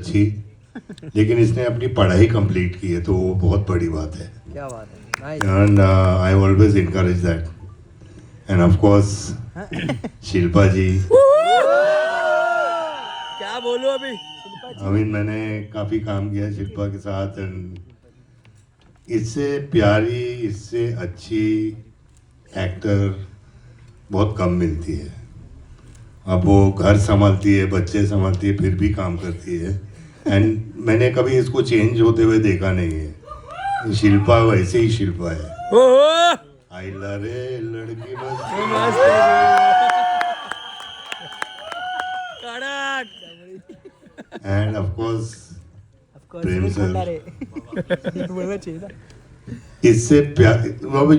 अच्छी, लेकिन इसने अपनी पढ़ाई कंप्लीट की है, तो वो बहुत बड़ी बात है. क्या बात है. And I always encourage that. And of course, Shilpa जी. क्या बोलूं अभी. I mean, मैंने काफ़ी काम किया शिल्पा के साथ, and इससे प्यारी, इससे अच्छी एक्टर बहुत कम मिलती है. अब वो घर संभालती है, बच्चे संभालती है, फिर भी काम करती है. एंड मैंने कभी इसको चेंज होते हुए देखा नहीं है. शिल्पा वैसे ही शिल्पा है. ओहो. आई रे लड़की end of course Prem sir. इससे प्यार,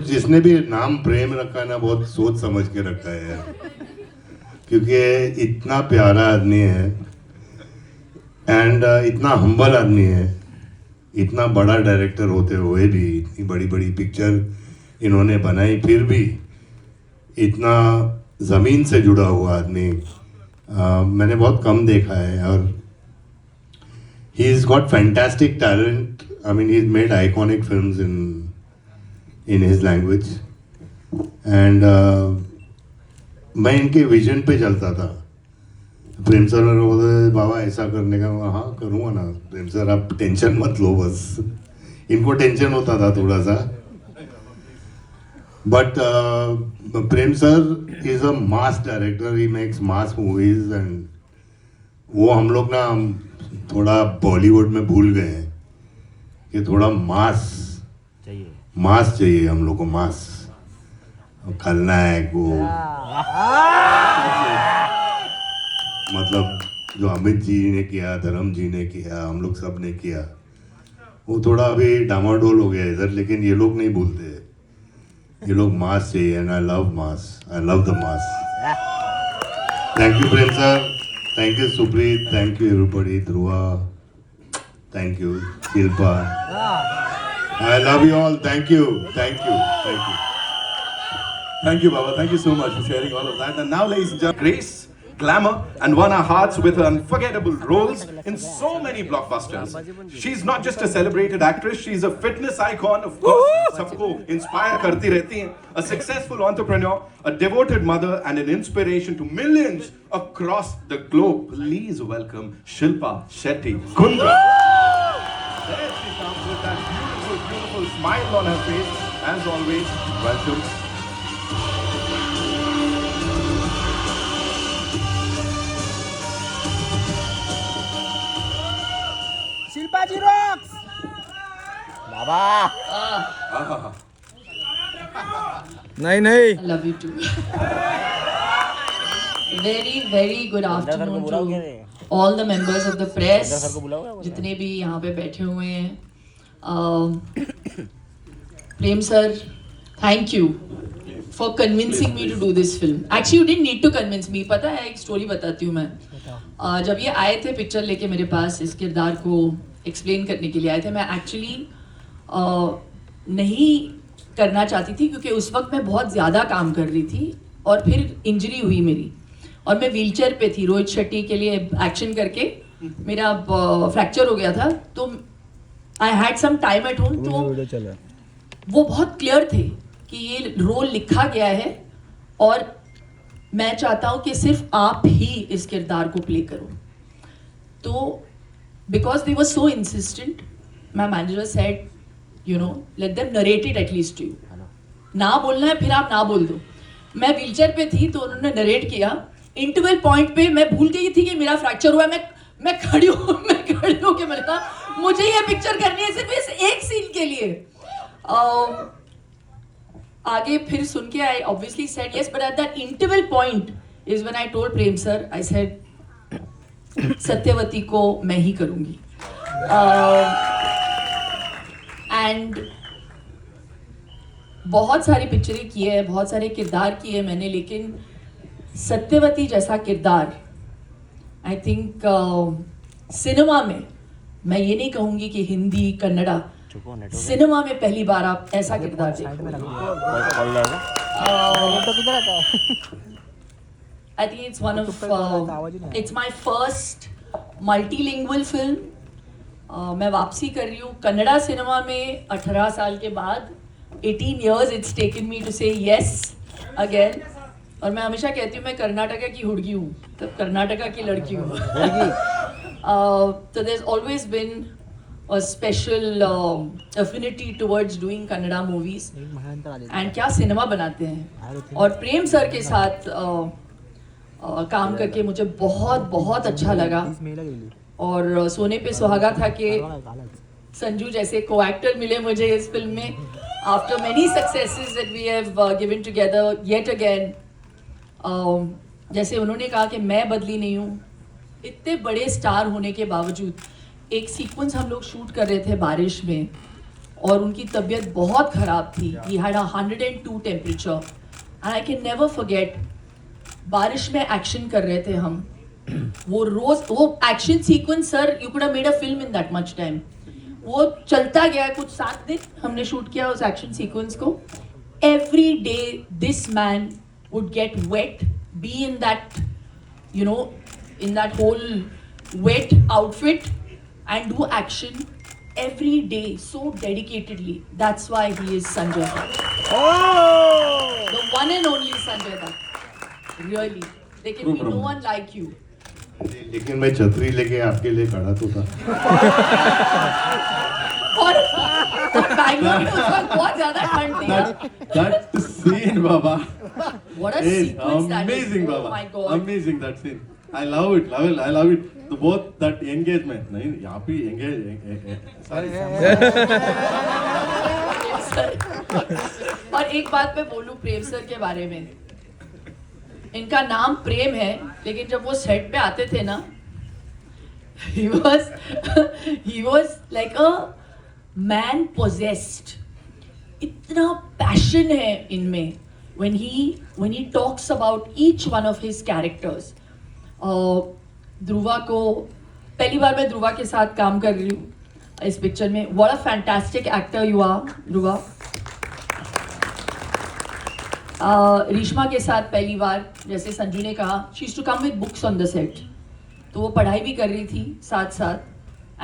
जिसने भी नाम प्रेम रखा है ना, बहुत सोच समझ के रखा है यार, क्योंकि इतना प्यारा आदमी है एंड इतना हम्बल आदमी है. इतना बड़ा डायरेक्टर होते हुए भी इतनी बड़ी बड़ी पिक्चर इन्होंने बनाई, फिर भी इतना ज़मीन से जुड़ा हुआ आदमी मैंने बहुत कम देखा है. और he is got fantastic talent. I mean he is made iconic films in his language. And मैं इनके विजन पे चलता था. प्रेम सर बोलते बाबा ऐसा करने का, हाँ करूँगा ना प्रेम सर, आप टेंशन मत लो. बस इनको टेंशन होता था थोड़ा सा. But Prem sir is a mass director. He makes mass movies. And वो हम लोग ना थोड़ा बॉलीवुड में भूल गए हैं कि थोड़ा मास चाहिए हम लोग को. मास खलनायक वो, मतलब जो अमित जी ने किया, धर्म जी ने किया, हम लोग सब ने किया, वो थोड़ा अभी डामाडोल हो गया इधर. लेकिन ये लोग नहीं भूलते. ये लोग मास चाहिए. And I love mass. I love the mass. Thank you Prem sir. Thank you Supreet. Thank you everybody. Dhruva, thank you. Shilpa, I love you all. Thank you. Thank you. Thank you. Thank you, Baba. Thank you so much for sharing all of that. And now, ladies and gentlemen, grace, glamour, and won our hearts with her unforgettable roles in so many blockbusters. She's not just a celebrated actress, she's a fitness icon, of course. सबको inspire करती रहती हैं. A successful entrepreneur, a devoted mother, and an inspiration to millions across the globe. Please welcome Shilpa Shetty Kundra. There she comes with that beautiful, beautiful smile on her face. As always, welcome. Shilpa ji rocks. बाबा. नहीं. Love you too. Very good afternoon to all the members of the press, जितने भी यहाँ पे बैठे हुए हैं. प्रेम sir, thank you for convincing me to do this film. Actually, you didn't need to convince me. पता है, एक स्टोरी बताती हूँ मैं. जब ये आए थे पिक्चर लेके मेरे पास, इस किरदार को एक्सप्लेन करने के लिए आए थे. मैं एक्चुअली नहीं करना चाहती थी, क्योंकि उस वक्त मैं बहुत ज़्यादा काम कर रही थी और फिर इंजरी हुई मेरी, और मैं व्हीलचेयर पे थी. रोहित शेट्टी के लिए एक्शन करके मेरा फ्रैक्चर हो गया था, तो I had some time at home. तो वो बहुत क्लियर थे कि ये रोल लिखा गया है और मैं चाहता हूँ कि सिर्फ आप ही इस किरदार को प्ले करो. तो because they were so insistent, my manager said, you know, let them narrate it at least to you. ना बोलना है फिर आप ना बोल दो. मैं व्हीलचेयर पे थी तो उन्होंने नरेट किया. इंटरवल पॉइंट पे मैं भूल गई थी कि मेरा फ्रैक्चर हुआ है. मैं खड़ी हूँ कि मैंने कहा मुझे ये पिक्चर करनी है सिर्फ इस एक सीन के लिए. आगे फिर सुन के I obviously said yes, but at that interval point is when I told Prem sir, I said Satyavati को मैं ही करूंगी. एंड बहुत सारी पिक्चरें की है, बहुत सारे किरदार किए मैंने, लेकिन सत्यवती जैसा किरदार आई थिंक सिनेमा में, मैं ये नहीं कहूँगी कि हिंदी कन्नड़ा, सिनेमा में पहली बार आप ऐसा किरदार देखोगे. I think it's one of it's my first multilingual film. मैं वापसी कर रही हूँ कन्नड़ा सिनेमा में 18 साल के बाद। 18 years it's taken me to say yes again। और मैं हमेशा कहती हूँ मैं कर्नाटका की हुड़गी हूँ, तो कर्नाटका की लड़की हूँ। So there's always been a special affinity towards doing Kannada movies। and क्या सिनेमा बनाते हैं। और प्रेम सर के साथ काम करके मुझे बहुत बहुत अच्छा लगा। और सोने पे सुहागा था कि संजू जैसे को एक्टर मिले मुझे इस फिल्म में। After many successes that we have given together yet again. जैसे उन्होंने कहा कि मैं बदली नहीं हूँ, इतने बड़े स्टार होने के बावजूद एक सीक्वेंस हम लोग शूट कर रहे थे बारिश में और उनकी तबीयत बहुत ख़राब थी। He had 102 temperature and I can never forget. बारिश में एक्शन कर रहे थे हम, वो action sequence sir you could have made a film in that much time. वो चलता गया कुछ 7 दिन हमने शूट किया उस एक्शन सीक्वेंस को। Every day this man would get wet, be in that, you know, in that whole wet outfit and do action every day so dedicatedly. That's why he is Sanjay Dutt. Oh! The one and only Sanjay Dutt. Really. There can be no one like you. लेकिन मैं छतरी लेके आपके लिए खड़ा तो था। और बैंगलोर में उस वक्त बहुत ज्यादा ठंड थी। That scene, Baba, What a is sequence that is. amazing, Oh Baba. my God. Amazing that scene. I love it, I love it. The both that engagement. नहीं, यहाँ पे engage. Sorry. और एक बात मैं बोलूं प्रेम सर के बारे में। इनका नाम प्रेम है, लेकिन जब वो सेट पे आते थे ना, he was like a man possessed। इतना पैशन है इनमें when he talks about each one of his characters। Dhruva को पहली बार मैं ध्रुवा के साथ काम कर रही हूँ इस पिक्चर में। what a fantastic actor you are Dhruva. रीश्मा के साथ पहली बार, जैसे संजू ने कहा, she used to come with books on the set। तो वो पढ़ाई भी कर रही थी साथ साथ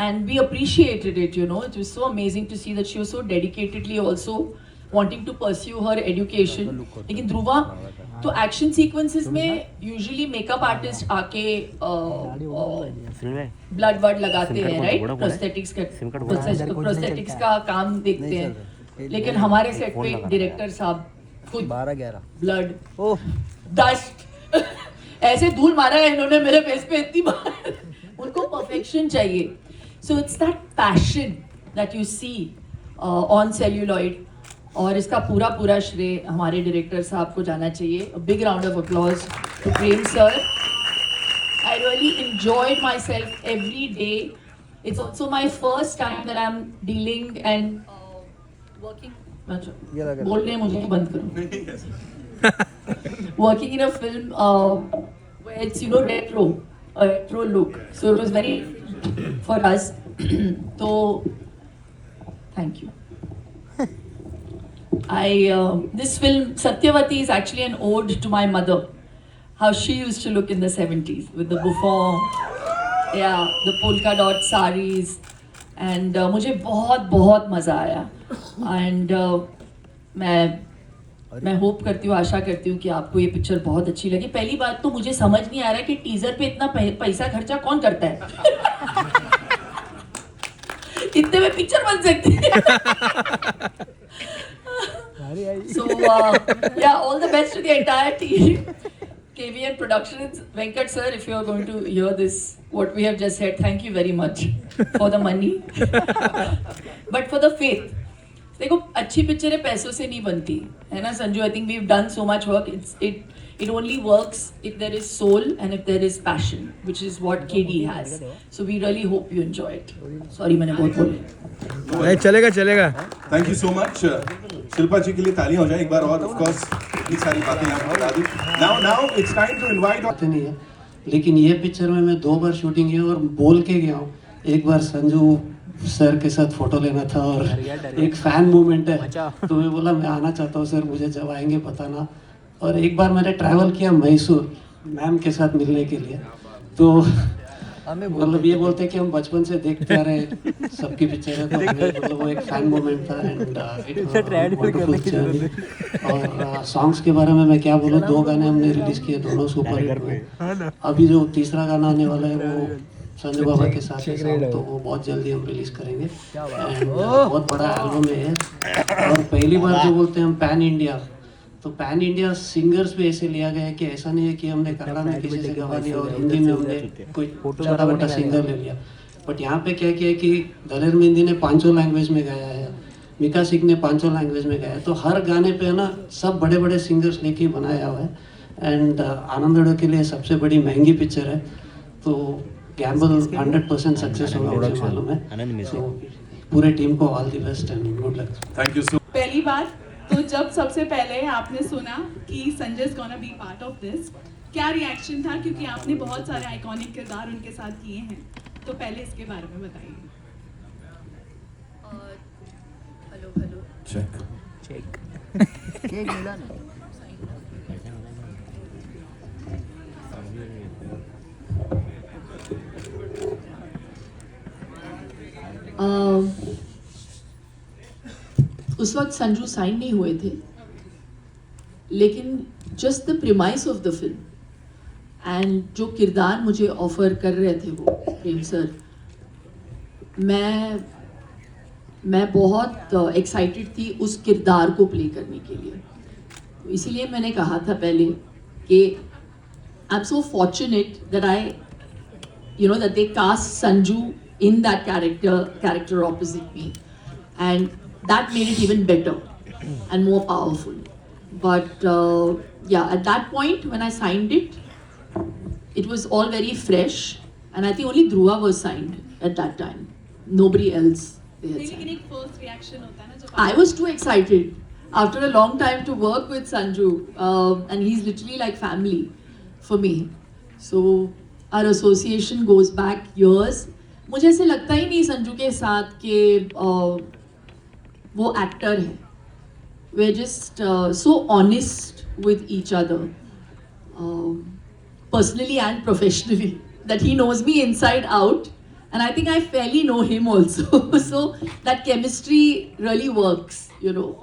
and we appreciated it, you know। It was so amazing to see that she was so dedicatedly also wanting to pursue her education। लेकिन ध्रुवा तो एक्शन सीक्वेंसेस में यूजुअली मेकअप आर्टिस्ट आके ब्लड वर्ड लगाते हैं, राइट, प्रोस्थेटिक्स का काम देखते हैं। लेकिन हमारे सेट पे डायरेक्टर साहब खुद 12-11 ब्लड डस्ट ऐसे धूल मारा है इन्होंने मेरे फेस पे इतनी बार। उनको परफेक्शन चाहिए। So it's that passion that you see on celluloid. और इसका पूरा श्रेय हमारे डायरेक्टर साहब को जाना चाहिए। Big round of applause to Prem sir. I really enjoyed myself every day। It's also my first time that I'm dealing and working। बोलने मुझे तो बंद करो। Working in a film where it's, you know, a retro look, so it was very for us। So thank you। This film Satyavati is actually an ode to my mother, how she used to look in the 70s with the bouffant, yeah, the polka dot saris, and मुझे बहुत मज़ा आया। and मैं hope करती हूँ, आशा करती हूँ कि आपको ये पिक्चर बहुत अच्छी लगी। पहली बात तो मुझे समझ नहीं आ रहा कि टीजर पे इतना पैसा खर्चा कौन करता है। इतने में पिक्चर बन सकती है। So yeah, all the best to the entire team, KVN Productions, Venkat sir, if you are going to hear this, what we have just said, thank you very much for the money, but for the faith। देखो अच्छी पिक्चरें पैसों से नहीं बनती है ना Sanju. I think we have done so much work. It only works if there is soul and if there is passion, which is what KD has। So we really hope you enjoy it। Sorry मैंने बहुत बोला। नहीं चलेगा। Thank you so much। Shilpa जी के लिए तालियां हो जाए एक बार और। ऑफ कोर्स इतनी सारी बातें यहाँ पर बता दी। Now it's time to invite। बातें नहीं है, लेकिन ये पिक्चर में मैं 2 बार शूटिंग की और बोल के गया हूँ। एक बार संजू सर के साथ फोटो लेना था और एक फैन मूवमेंट है, तो मैं बोला मैं आना चाहता हूँ सर, मुझे जब आएंगे बताना। और एक बार मैंने ट्रैवल किया मैसूर मैम के साथ मिलने के लिए, तो मतलब ये बोलते हैं कि हम बचपन से देखते आ रहे हैं सबकी पिक्चर है, तो हमें मतलब वो एक फैन मोमेंट था एंड इट वंडरफुल जर्नी। और सॉन्ग्स के बारे में मैं क्या बोलूँ, 2 गाने हमने रिलीज किए, दोनों सुपर हिट हुए। अभी जो तीसरा गाना आने वाला है वो संजू बाबा के साथ है song, तो वो बहुत जल्दी हम रिलीज करेंगे एंड बहुत बड़ा एल्बम है ये। और पहली बार जो बोलते हैं हम पैन इंडिया, तो पैन इंडिया सिंगर्स भी ऐसे लिया गया है कि ऐसा नहीं है कि हमने कन्नड़ा में किसी से गवा लिया और हिंदी में हमने कोई छोटा मोटा सिंगर ले लिया। बट यहाँ पे क्या किया कि दलेर मेहंदी ने 5 लैंग्वेज में गाया है, मिका सिंह ने 5 लैंग्वेज में गाया है, तो हर गाने पे है ना सब बड़े बड़े सिंगर्स लेके बनाया हुआ है। एंड आनंदड़ो के लिए सबसे बड़ी महंगी पिक्चर है, तो गैम्बल 100% सक्सेस होगा, मुझे मालूम है। सो पूरे टीम को all the best and good luck. Thank you so पहली बार तो जब सबसे पहले आपने सुना कि Sanjay is gonna be part of this, क्या रिएक्शन था? क्योंकि आपने बहुत सारे आइकॉनिक किरदार उनके साथ किए हैं, तो पहले इसके बारे में बताइए। Hello hello check. उस वक्त संजू साइन नहीं हुए थे, लेकिन just the premise of the film and जो किरदार मुझे ऑफर कर रहे थे वो प्रेम सर, मैं बहुत एक्साइटेड थी उस किरदार को प्ले करने के लिए। तो इसीलिए मैंने कहा था पहले कि I am so fortunate that that they cast Sanju in that character opposite me, and that made it even better and more powerful. But yeah, at that point when I signed it, it was all very fresh, and I think only Dhruva was signed at that time. Nobody else they had signed. लेकिन एक first reaction होता है ना जब I was too excited after a long time to work with Sanju, and he's literally like family for me. So our association goes back years. मुझे ऐसे लगता ही नहीं संजू के साथ कि वो एक्टर है. We're just so honest with each other, personally and professionally, that he knows me inside out, and I think I fairly know him also. So that chemistry really works,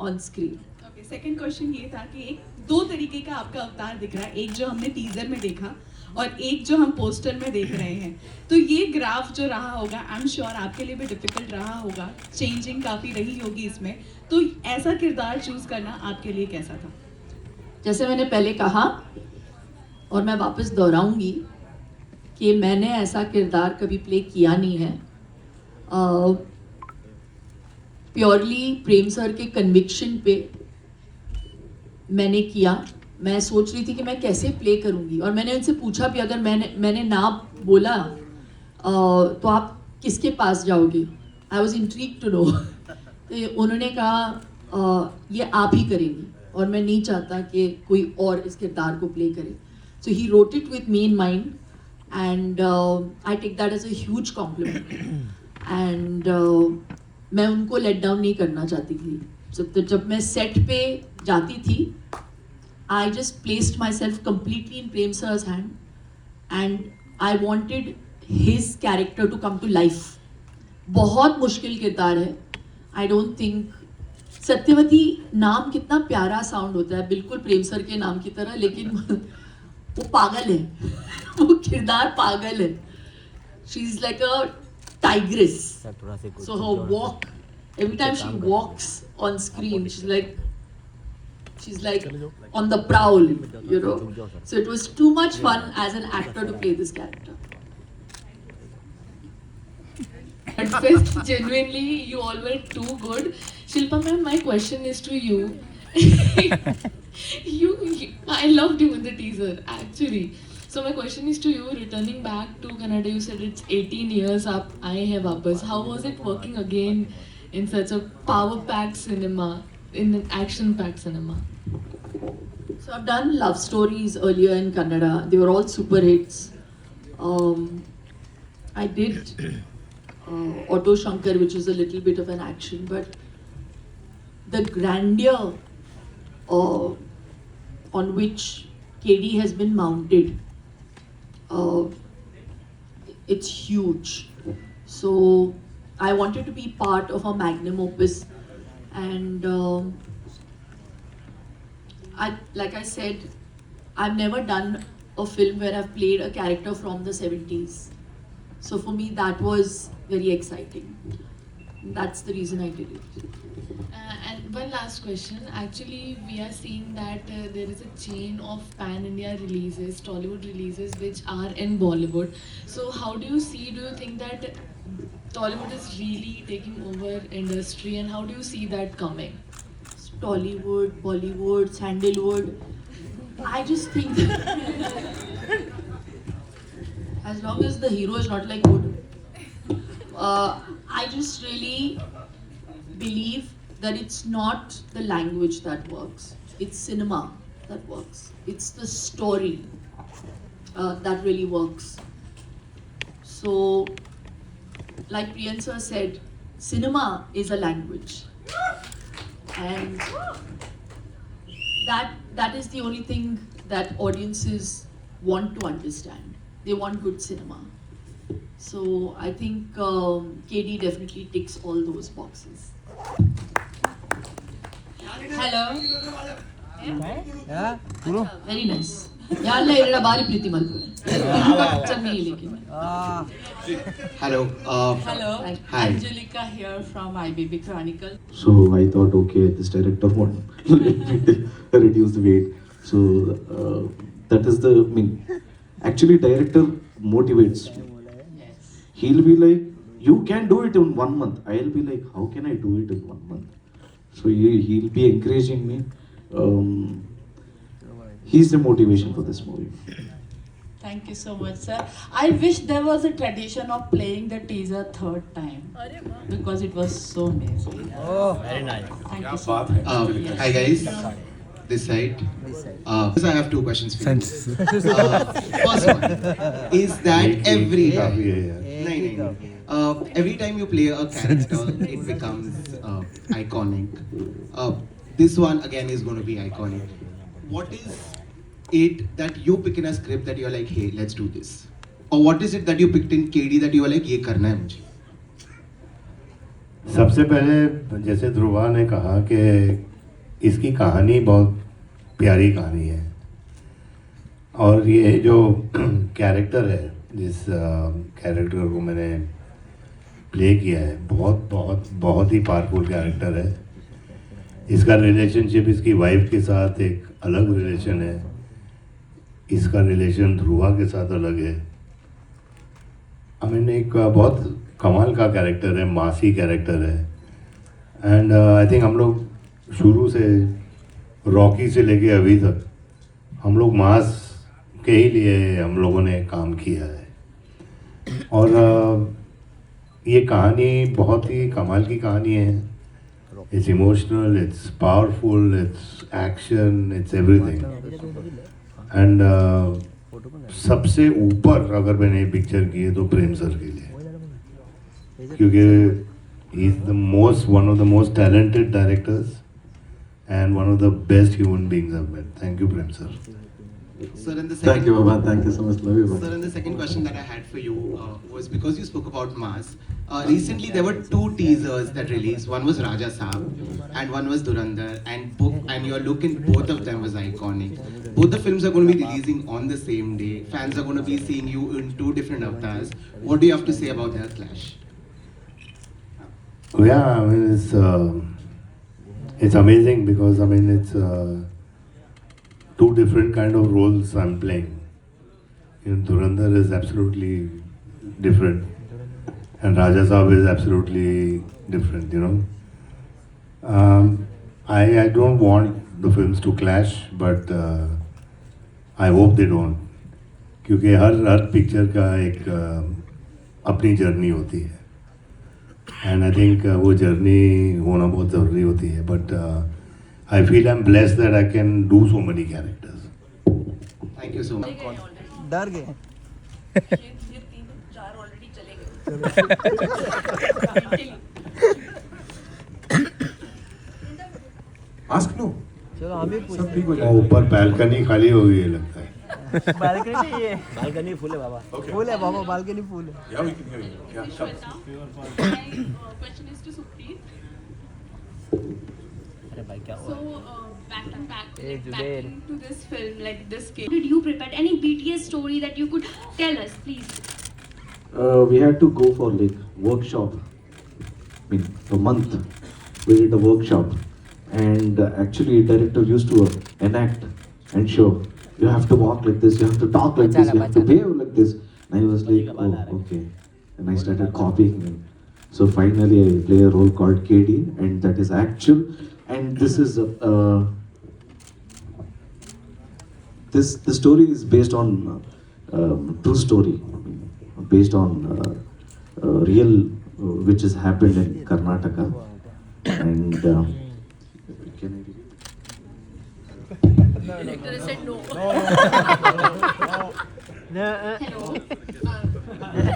on screen. Okay, second question ये था कि एक 2 तरीके का आपका अवतार दिख रहा है, एक जो हमने टीजर में देखा और एक जो हम पोस्टर में देख रहे हैं। तो ये ग्राफ जो रहा होगा, आई एम श्योर आपके लिए भी डिफिकल्ट रहा होगा, चेंजिंग काफ़ी रही होगी इसमें, तो ऐसा किरदार चूज करना आपके लिए कैसा था? जैसे मैंने पहले कहा और मैं वापस दोहराऊंगी कि मैंने ऐसा किरदार कभी प्ले किया नहीं है। प्योरली प्रेम सर के कन्विक्शन पे मैंने किया। मैं सोच रही थी कि मैं कैसे प्ले करूंगी, और मैंने उनसे पूछा भी, अगर मैंने ना बोला तो आप किसके पास जाओगे? I was intrigue to know. तो उन्होंने कहा ये आप ही करेंगी, और मैं नहीं चाहता कि कोई और इस किरदार को प्ले करे। So he wrote it with me in mind, and I take that as a huge compliment. And मैं उनको लेट डाउन नहीं करना चाहती थी। जब मैं सेट पे जाती थी, I just placed myself completely in Prem sir's hand, and I wanted his character to come to life. बहुत मुश्किल किरदार है। I don't think सत्यवती नाम कितना प्यारा साउंड होता है, बिल्कुल प्रेम सर के नाम की तरह, लेकिन वो पागल है। वो किरदार पागल है। She is like a tigress. So her walk, every time she walks on screen, she's like on the prowl, So it was too much fun as an actor to play this character. At first, genuinely, you all were too good. Shilpa ma'am, my question is to you. I loved you in the teaser, actually. So my question is to you, returning back to Kannada, you said it's 18 years up, I have वापस. How was it working again in such a power-packed cinema, in an action-packed cinema? So I've done love stories earlier in Kannada. They were all super hits. I did Auto Shankar, which is a little bit of an action, but the grandeur on which KD has been mounted it's huge. So I wanted to be part of a magnum opus, and like I said, I've never done a film where I've played a character from the 70s. So for me, that was very exciting. That's the reason I did it. And one last question. Actually, we are seeing that there is a chain of pan-India releases, Tollywood releases, which are in Bollywood. So how do you see, do you think that Tollywood is really taking over industry, and how do you see that coming? Tollywood, Bollywood, Sandalwood. I just think as long as the hero is not like good, I just really believe that it's not the language that works. It's cinema that works. It's the story that really works. So, like Priyanka said, cinema is a language, and that is the only thing that audiences want to understand. They want good cinema. So I think KD definitely ticks all those boxes. Hello. Very nice. ಯಾರಲ್ಲ ಎರಡ ಬಾರಿ ಪ್ರೀತಿ ಮಾಡ್ತಾರೆ ಚೆನ್ನಾಗಿ लेकिन Hello. Hello. Hi. Angelica here from IBB Chronicle. So I thought, okay, this director won't reduce the weight. So that is the, I mean, actually director motivates me. He'll be like, you can do it in 1 month. I'll be like, how can I do it in 1 month? So he'll be encouraging me. He's the motivation for this movie. Thank you so much, sir. I wish there was a tradition of playing the teaser third time because it was so amazing. Oh, very nice. Thank you so much. Hi guys, this side. So I have 2 questions for you. First one is that every काफी है यार. every time you play a character, it becomes iconic. This one again is going to be iconic. What is it that you pick in a script that you're like, hey, let's do this? Or what is it that you picked in KD that you were like, ये करना है मुझे? सबसे पहले जैसे ध्रुवा ने कहा कि इसकी कहानी बहुत प्यारी कहानी है, और ये जो कैरेक्टर है, जिस कैरेक्टर को मैंने प्ले किया है, बहुत बहुत बहुत ही पावरफुल कैरेक्टर है. इसका रिलेशनशिप इसकी वाइफ के साथ एक अलग रिलेशन है, इसका रिलेशन ध्रुवा के साथ अलग है. आई मीन एक बहुत कमाल का कैरेक्टर है, मासी कैरेक्टर है. एंड आई थिंक हम लोग शुरू से रॉकी से लेके अभी तक हम लोग मास के ही लिए हम लोगों ने काम किया है. और ये कहानी बहुत ही कमाल की कहानी है. It's emotional, it's powerful, it's action, it's everything. And सबसे ऊपर अगर मैंने पिक्चर की है तो प्रेम सर के लिए, क्योंकि he is one of the most talented directors and one of the best human beings I've met. Thank you, Prem sir. Sir, and the second, Thank you, Baba. Thank you so much. Love you, Baba. Sir, and the second question that I had for you was because you spoke about Mass. Recently, there were 2 teasers that released. One was Raja Saab and one was Durandar. And your look in both of them was iconic. Both the films are going to be releasing on the same day. Fans are going to be seeing you in 2 different avatars. What do you have to say about their clash? Yeah, I mean it's amazing because I mean it's 2 different kind of roles I'm playing. You know, Durandar is absolutely different, and Raja Saab is absolutely different. You know, I don't want the films to clash, but I hope they don't, क्योंकि हर picture का एक अपनी journey होती है. And I think वो journey होना बहुत ज़रूरी होती है. But I feel I am blessed that I can do so many characters. Thank you so much. डर गए. ये 3-4 ऑलरेडी चले गए. Ask no. चलो हम भी सब ठीक हो और जाएगा. ऊपर बैल्कनी खाली हो गई है लगता है. बालकनी नहीं है, बालकनी फुल है बाबा, Okay. फुल है बाबा, बालकनी फुल है. Yeah, we can hear you. Yeah, sure. My question is to Supreet. अरे भाई क्या So, हुआ? back Hey, Jubair. to this film, like this How game. did you prepare any BTS story that you could tell us, please? We had to go for like workshop. I mean, a month. We did a workshop, and actually, director used to enact and show. You have to walk like this. You have to talk like this. You have to behave like this. And I was like, oh, okay. And I started copying him. So finally, I play a role called KD, and that is actual. And this is the story is based on true story, based on real which has happened in Karnataka. And can I read it? Director said no. Hello.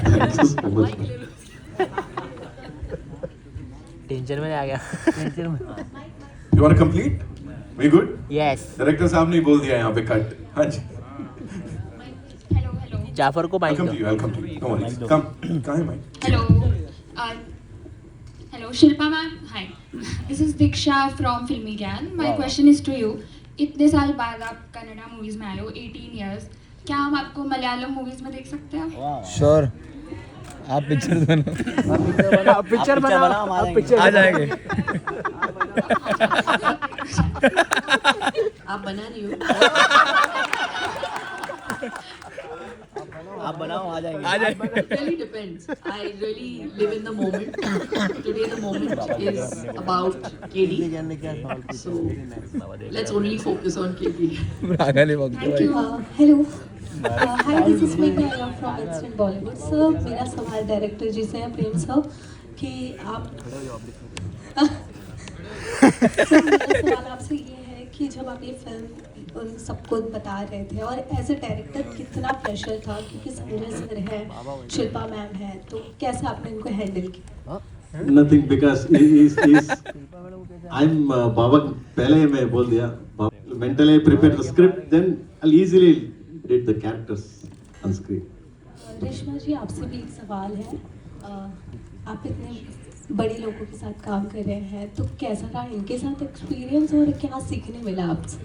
Thank you so much. Tension में आ गया. Tension में. You want to complete? We good? Yes. Director साहब ने बोल दिया यहाँ पे cut. हाँ जी. Hello. जाफर को I'll mike come to you. I'll come to you. No worries. Come. कहाँ है mic? Hello. Hello, Shilpa ma'am. Hi. This is Diksha from Filmy Gyan. My question is to you. इतने साल बाद आप Kannada movies में आए हो, 18 years. क्या हम आपको मलयालम मूवीज में देख सकते हैं? श्योर. आप पिक्चर बनाओ. आप पिक्चर बनाओ, आप पिक्चर आ जाएंगे. आप बना रही हो? आप बनाओ, आ जाएंगे. आ जाएंगे. It really depends. I really live in the moment. Today the moment is about KD. So let's only focus on KD. आगे वक्त Thank you. Hello hi this is मेघना I am from instant Bollywood sir. मेरा सवाल director जी से है, प्रेम sir, कि आप sir मेरा सवाल आपसे ये है कि जब आप ये फिल्म उन सबको बता रहे थे और एज ए डायरेक्टर कितना प्रेशर था, क्योंकि संजय सर है, शिल्पा मैम है, तो कैसे आपने इनको हैंडल किया? Nothing, because I'm Baba. पहले मैं बोल दिया. Mentally I prepared the script, then I'll easily did the characters on screen. Reshma जी आपसे भी एक सवाल है. आप इतने बड़े लोगों के साथ काम कर रहे हैं, तो कैसा रहा इनके साथ एक्सपीरियंस और क्या सीखने मिला आपसे?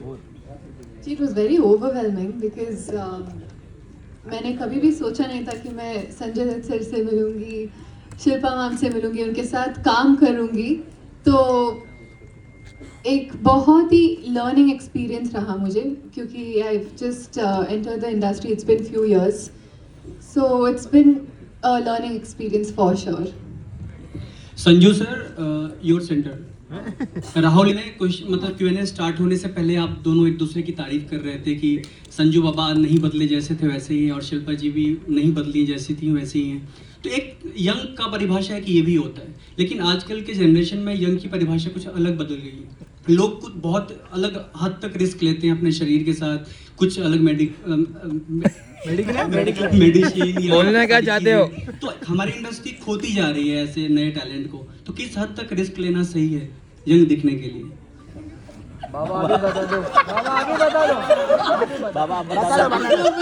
It was very overwhelming because मैंने कभी भी सोचा नहीं था कि मैं संजय दत्त सर से मिलूंगी, शिल्पा मैम से मिलूंगी, उनके साथ काम करूंगी. तो एक बहुत ही लर्निंग एक्सपीरियंस रहा मुझे, क्योंकि I just enter the industry. It's been few years, so it's been a learning experience for sure. Sanju sir, your centre. Rahul ने कुछ मतलब Q&A स्टार्ट होने से पहले आप दोनों एक दूसरे की तारीफ कर रहे थे कि संजू बाबा नहीं बदले, जैसे थे वैसे ही, और शिल्पा जी भी नहीं बदली, जैसी थी वैसे ही हैं. तो एक यंग का परिभाषा है कि ये भी होता है, लेकिन आजकल के जनरेशन में यंग की परिभाषा कुछ अलग बदल गई है. लोग कुछ बहुत अलग हद तक रिस्क लेते हैं अपने शरीर के साथ, कुछ अलग मेडिसिन बोलना क्या चाहते हो? तो हमारी इंडस्ट्री खोती जा रही है ऐसे नए टैलेंट को. तो किस हद तक रिस्क लेना सही है यंग दिखने के लिए? बाबा आगे बता दो. बाबा आगे बता दो. बाबा बता दो.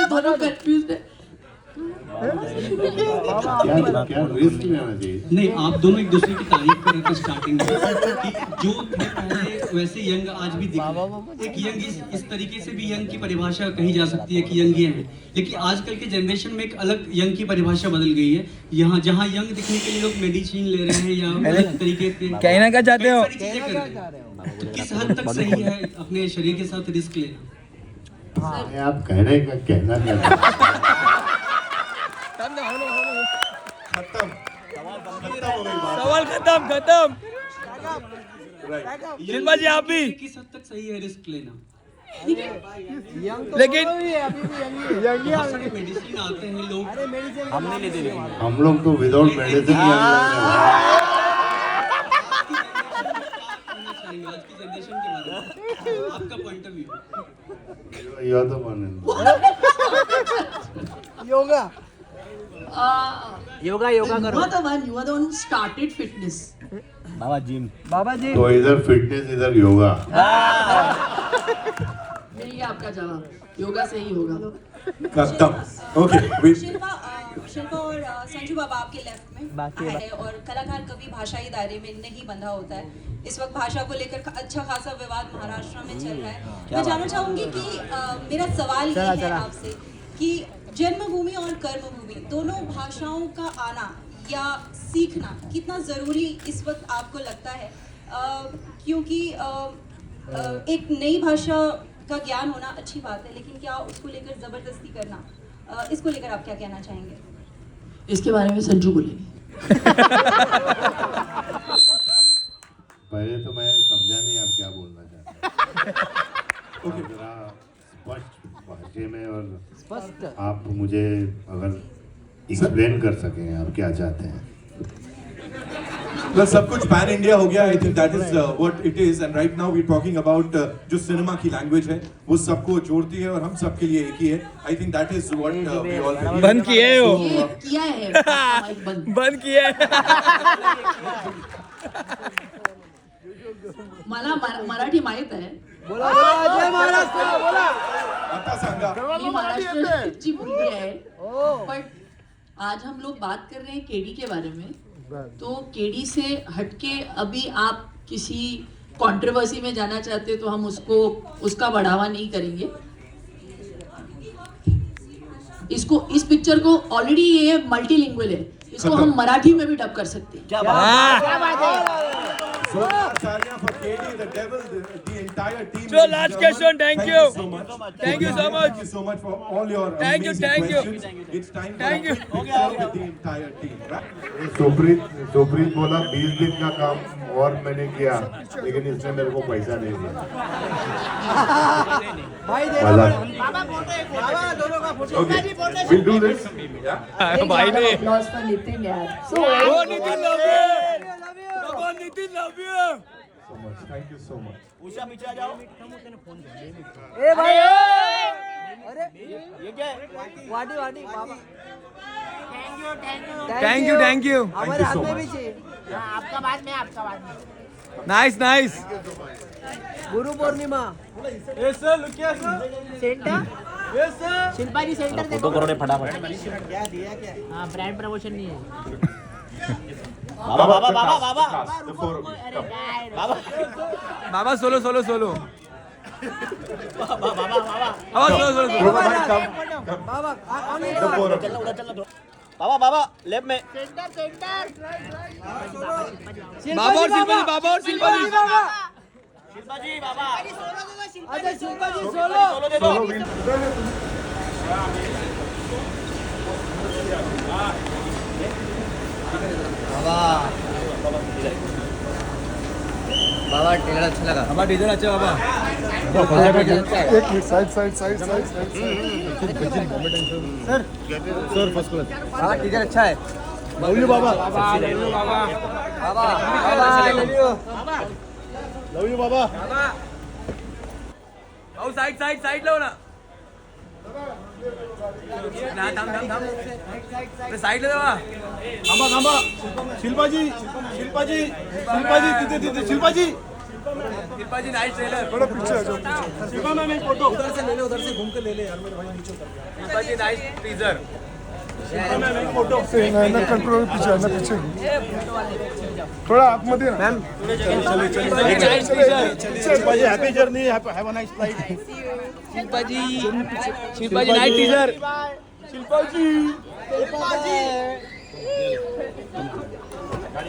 दोनों कंफ्यूज है. क्या रिस्क लेना चाहिए? नहीं, आप दोनों एक दूसरे की तारीफ कर रहे थे स्टार्टिंग में कि जो थे पहले वैसे यंग आज भी दिख रहे हैं. एक यंग इस तरीके से भी यंग की परिभाषा कही जा सकती है कि यंग ये हैं, लेकिन आजकल के जनरेशन में एक अलग यंग की परिभाषा बदल गई है. यहाँ जहाँ यंग दिखने के लिए लोग मेडिसिन ले रहे हैं या अलग तरीके से कहना क्या चाहते हो? सारी चीजें कर रहे हैं. तो किस हद तक सही है अपने शरीर के साथ रिस्क लेना? आप कहने का कहना क्या चाहते हैं? सवाल खत्म. शिल्पा जी आप भी. किस हद तक सही है रिस्क लेना? लेकिन मेडिसिन आते हैं लोग, हम नहीं लेते. हम लोग तो विदाउट मेडिसिन आज की जनरेशन के बारे में आपका पॉइंट ऑफ व्यू. यह तो माने योगा योगा करो. You are the one. You are the one who started fitness. बाबा जी तो इधर फिटनेस इधर योगा. नहीं, देंगे आपका जवाब, योगा से ही होगा। Okay, wait. शिल्पा और संजू बाबा आपके लेफ्ट में है और कलाकार कभी भाषाई दायरे में नहीं बंधा होता है। इस वक्त भाषा को लेकर अच्छा खासा विवाद महाराष्ट्र में चल रहा है। मैं जानना चाहूंगी कि मेरा सवाल ये है आपसे कि जन्मभूमि और कर्मभूमि दोनों भाषाओं का आना या सीखना कितना ज़रूरी इस वक्त आपको लगता है? क्योंकि एक नई भाषा का ज्ञान होना अच्छी बात है, लेकिन क्या उसको लेकर ज़बरदस्ती करना, इसको लेकर आप क्या कहना चाहेंगे? इसके बारे में संजू बोलेंगे। पहले तो मैं समझा नहीं आप क्या बोलना चाहते हैं। जरा स्पष्ट भाषा में और आप मुझे अगर एक्सप्लेन कर सकें आप क्या चाहते हैं। Well, सब कुछ पैन इंडिया हो गया. I think that is what it is. And right now we're talking about जो सिनेमा की लैंग्वेज है वो सबको जोड़ती है और हम सबके लिए एक ही है. I think that is what we all believe. बंद किए हो. ये किया है. बंद किए. मला मराठी माहित आहे. बोला जय महाराष्ट्र बोला. आता सांगा. मी महाराष्ट्राची मुलगी आहे. पण आज हम लोग बात कर रहे हैं केडी के बारे में. तो केडी से हटके अभी आप किसी कंट्रोवर्सी में जाना चाहते तो हम उसका बढ़ावा नहीं करेंगे. इस पिक्चर को ऑलरेडी ये मल्टीलिंगुअल है, इसको हम मराठी में भी डब कर सकते हैं. क्या बात है. Acharya for KD, the devil, the entire team. So last question, thank you. Thank you so much for all your amazing questions. It's time for a quick picture with the entire team, right? Supreet बोला 20 दिन का काम और मैंने किया लेकिन इसने मेरे को पैसा नहीं दिया. भाई दे बाबा दोनों का photo. Okay, we'll do this. भाई ने. Applause for Nitin यार. Oh, Nitin love you. Come on, Nitin love you. So much. Thank you so much. Usha पीछे आ जाओ. ए भाई अरे ये क्या है? वाडी बाबा. Thank you. हमारे हाथ में भी चाहिए. आपका बाद में Nice. Guru Purnima. Yes sir, look here sir. Centre Yes sir. Shilpa ji centre देखो. करो रे फटाफट. क्या दिया क्या? हाँ ब्रांड प्रमोशन नहीं है. बाबा The four of you. Baba solo. Baba Solo. Baba The four of you. Baba left में. बाबा और शिल्पा जी. शिल्पा जी बाबा. अच्छा शिल्पा जी सोलो दे दो. बाबा टेलर अच्छा लगा. बाबा डीजल अच्छा बाबा. एक minute side sir first class. बाबा टीचर अच्छा है. लव यू बाबा. लव यू बाबा. आओ साइड लो ना. ना थांब. साइड ले बाबा. थांबा. शिल्पा जी तिथे शिल्पा जी नाइस ट्रेलर. थोड़ा पीछे आ जाओ. शिल्पा मैम एक फोटो. उधर से घूम के ले ले यार मेरे भाई नीचे उतर. Shilpa ji nice teaser. Shilpa ma'am एक फोटो. ना कंट्रोल पीछे थोड़ा आतमध्ये ना. Ma'am Shilpa ji happy journey. Have a nice flight. Shilpa ji nice teaser. Shilpa ji